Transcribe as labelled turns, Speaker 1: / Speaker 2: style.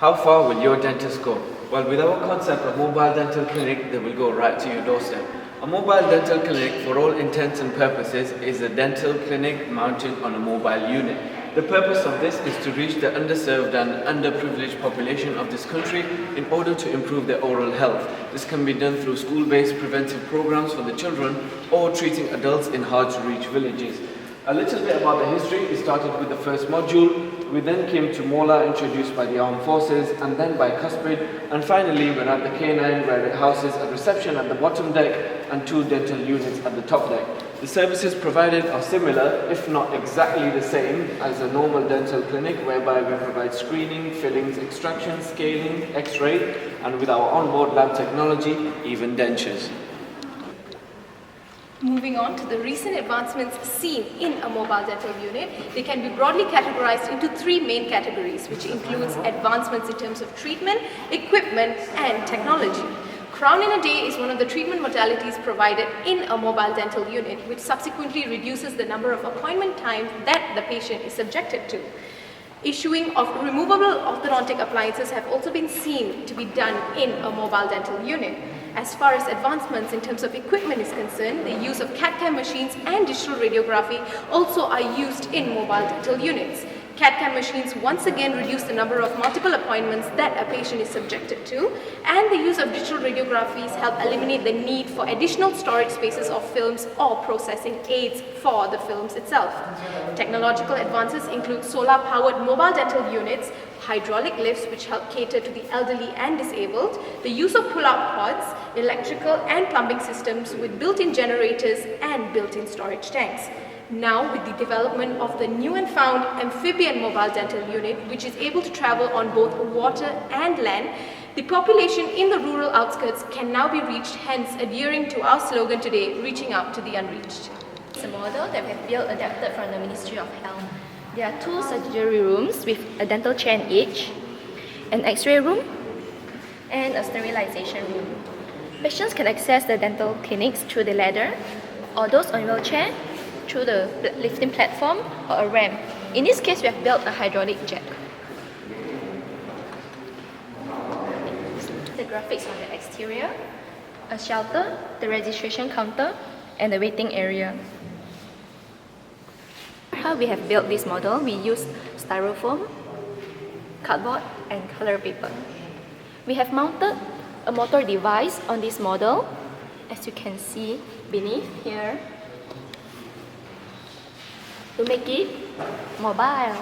Speaker 1: How far will your dentist go? Well, with our concept of mobile dental clinic, they will go right to your doorstep. A mobile dental clinic, for all intents and purposes, is a dental clinic mounted on a mobile unit. The purpose of this is to reach the underserved and underprivileged population of this country in order to improve their oral health. This can be done through school-based preventive programs for the children or treating adults in hard-to-reach villages. A little bit about the history. It started with the first module. We then came to Mola, introduced by the armed forces, and then by Cuspid, and finally we're at the K9, where it houses a reception at the bottom deck and 2 dental units at the top deck. The services provided are similar, if not exactly the same, as a normal dental clinic, whereby we provide screening, fillings, extraction, scaling, x-ray, and with our onboard lab technology, even dentures.
Speaker 2: Moving on to the recent advancements seen in a mobile dental unit, they can be broadly categorized into 3 main categories, which includes advancements in terms of treatment, equipment, and technology. Crown in a day is one of the treatment modalities provided in a mobile dental unit, which subsequently reduces the number of appointment times that the patient is subjected to. Issuing of removable orthodontic appliances have also been seen to be done in a mobile dental unit. As far as advancements in terms of equipment is concerned, the use of CAD/CAM machines and digital radiography also are used in mobile dental units. CAD/CAM machines once again reduce the number of multiple appointments that a patient is subjected to, and the use of digital radiographies help eliminate the need for additional storage spaces of films or processing aids for the films itself. Technological advances include solar-powered mobile dental units, hydraulic lifts which help cater to the elderly and disabled, the use of pull-out pods, electrical and plumbing systems with built-in generators and built-in storage tanks. Now, with the development of the new and found amphibian mobile dental unit, which is able to travel on both water and land, the population in the rural outskirts can now be reached, hence adhering to our slogan today, reaching out to the unreached.
Speaker 3: It's a model that we have built adapted from the Ministry of Health. There are 2 surgery rooms with a dental chair in each, an x-ray room, and a sterilization room. Patients can access the dental clinics through the ladder, or those on wheelchair through the lifting platform or a ramp. In this case, we have built a hydraulic jack. The graphics on the exterior, a shelter, the registration counter, and the waiting area. How we have built this model, we used styrofoam, cardboard, and color paper. We have mounted a motor device on this model, as you can see beneath here, to make it mobile.